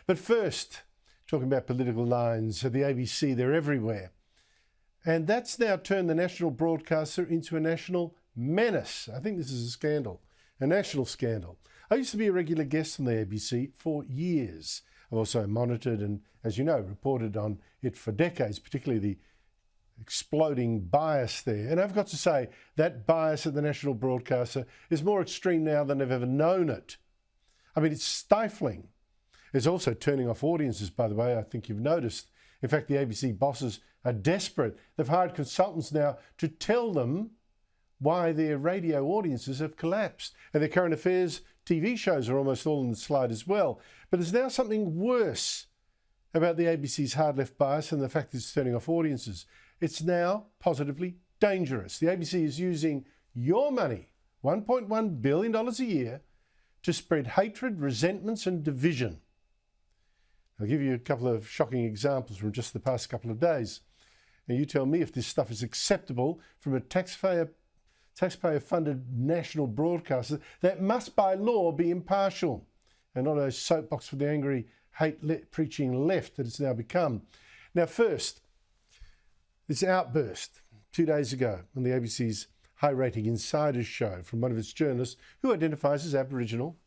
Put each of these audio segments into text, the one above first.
But first, talking about political lines, at the ABC, they're everywhere. And that's now turned the national broadcaster into a national menace. I think this is a scandal, a national scandal. I used to be a regular guest on the ABC for years. I've also monitored and, as you know, reported on it for decades, particularly the exploding bias there. And I've got to say, that bias at the national broadcaster is more extreme now than I've ever known it. I mean, it's stifling. It's also turning off audiences, by the way, I think you've noticed. In fact, the ABC bosses are desperate. They've hired consultants now to tell them why their radio audiences have collapsed. And their current affairs TV shows are almost all in the slide as well. But there's now something worse about the ABC's hard left bias and the fact that it's turning off audiences. It's now positively dangerous. The ABC is using your money, $1.1 billion a year, to spread hatred, resentments and division. I'll give you a couple of shocking examples from just the past couple of days. Now you tell me if this stuff is acceptable from a taxpayer-funded national broadcaster that must by law be impartial and not a soapbox for the angry hate-preaching left that it's now become. Now first, this outburst 2 days ago on the ABC's high-rating Insiders show from one of its journalists who identifies as Aboriginal.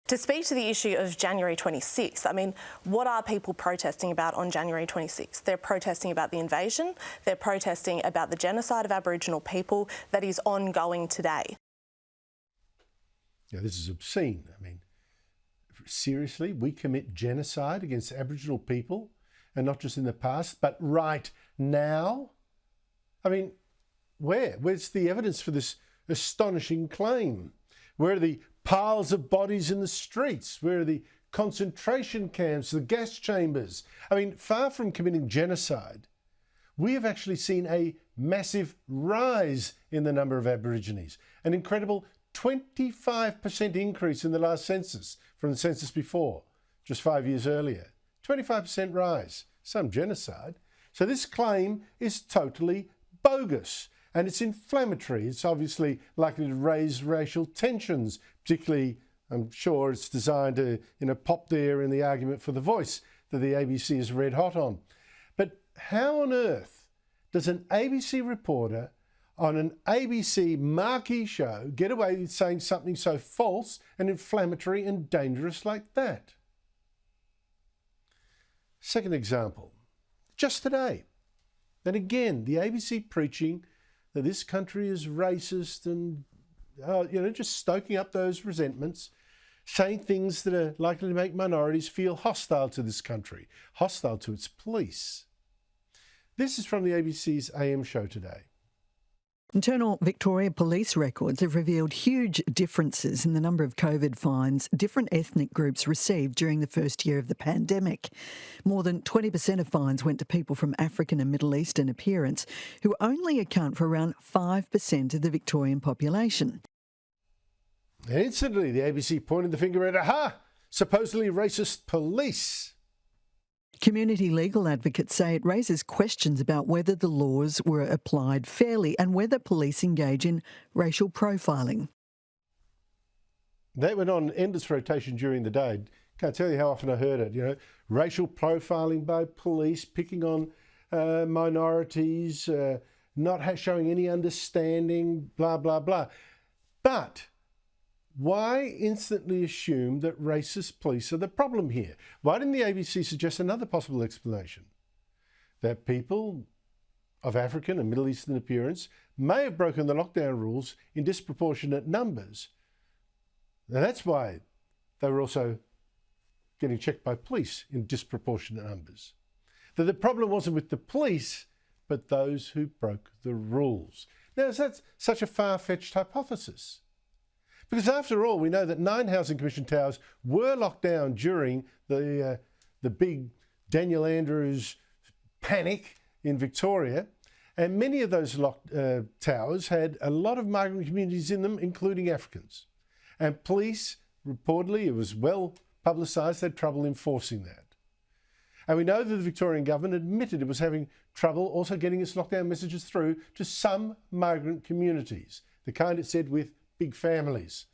To speak to the issue of January 26th, I mean, what are people protesting about on January 26th? They're protesting about the invasion, they're protesting about the genocide of Aboriginal people that is ongoing today. Yeah, this is obscene. I mean, seriously, we commit genocide against Aboriginal people, and not just in the past, but right now? I mean, where's the evidence for this astonishing claim? Where are the piles of bodies in the streets? Where are the concentration camps, the gas chambers? I mean, far from committing genocide, we have actually seen a massive rise in the number of Aborigines, an incredible 25% increase in the last census from the census before, just 5 years earlier. 25% rise, some genocide. So this claim is totally bogus. And it's inflammatory. It's obviously likely to raise racial tensions, particularly, I'm sure it's designed to, pop there in the argument for the voice that the ABC is red hot on. But how on earth does an ABC reporter on an ABC marquee show get away with saying something so false and inflammatory and dangerous like that? Second example, just today. And again, the ABC preaching that this country is racist and, just stoking up those resentments, saying things that are likely to make minorities feel hostile to this country, hostile to its police. This is from the ABC's AM show today. Internal Victoria police records have revealed huge differences in the number of COVID fines different ethnic groups received during the first year of the pandemic. More than 20% of fines went to people from African and Middle Eastern appearance, who only account for around 5% of the Victorian population. And instantly, the ABC pointed the finger at, supposedly racist police. Community legal advocates say it raises questions about whether the laws were applied fairly and whether police engage in racial profiling. That went on endless rotation during the day. Can't tell you how often I heard it, racial profiling by police, picking on minorities, not showing any understanding, blah, blah, blah. But why instantly assume that racist police are the problem here? Why didn't the ABC suggest another possible explanation? That people of African and Middle Eastern appearance may have broken the lockdown rules in disproportionate numbers. Now that's why they were also getting checked by police in disproportionate numbers. That the problem wasn't with the police, but those who broke the rules. Now, is that such a far-fetched hypothesis? Because after all, we know that 9 Housing Commission towers were locked down during the big Daniel Andrews panic in Victoria, and many of those locked towers had a lot of migrant communities in them, including Africans. And police, reportedly, it was well publicised, had trouble enforcing that. And we know that the Victorian government admitted it was having trouble also getting its lockdown messages through to some migrant communities, the kind it said with big families.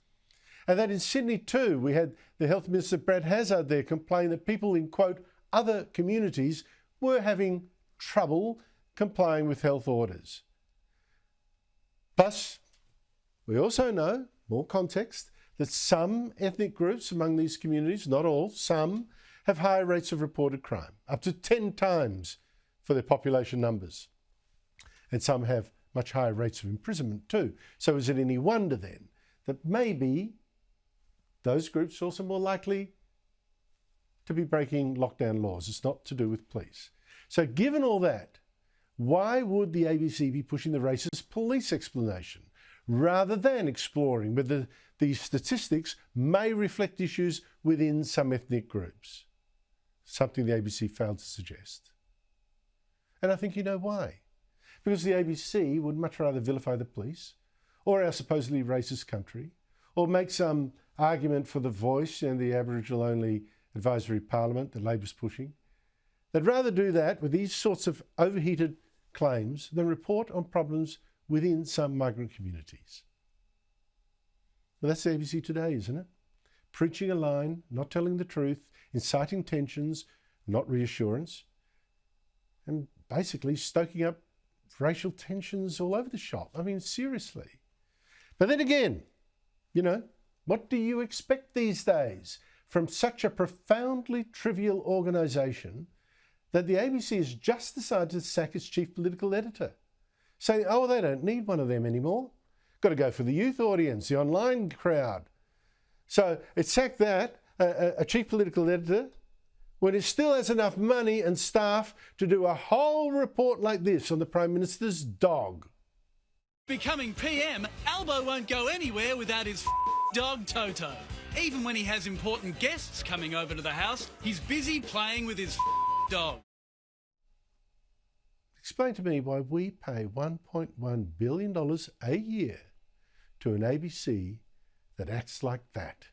And that in Sydney too, we had the Health Minister Brad Hazzard there complain that people in, quote, other communities were having trouble complying with health orders. Plus, we also know, more context, that some ethnic groups among these communities, not all, some, have higher rates of reported crime, up to 10 times for their population numbers. And some have much higher rates of imprisonment too. So is it any wonder then that maybe those groups are also more likely to be breaking lockdown laws? It's not to do with police. So given all that, why would the ABC be pushing the racist police explanation rather than exploring whether these statistics may reflect issues within some ethnic groups? Something the ABC failed to suggest. And I think you know why. Because the ABC would much rather vilify the police or our supposedly racist country, or make some argument for the Voice and the Aboriginal-only advisory parliament that Labor's pushing. They'd rather do that with these sorts of overheated claims than report on problems within some migrant communities. Well, that's the ABC today, isn't it? Preaching a line, not telling the truth, inciting tensions, not reassurance, and basically stoking up racial tensions all over the shop. I mean, seriously. But then again, you know, what do you expect these days from such a profoundly trivial organisation that the ABC has just decided to sack its chief political editor, saying, oh, they don't need one of them anymore. Got to go for the youth audience, the online crowd. So it sacked that, a chief political editor, when it still has enough money and staff to do a whole report like this on the Prime Minister's dog. Becoming PM, Albo won't go anywhere without his dog Toto. Even when he has important guests coming over to the house, he's busy playing with his dog. Explain to me why we pay $1.1 billion a year to an ABC that acts like that.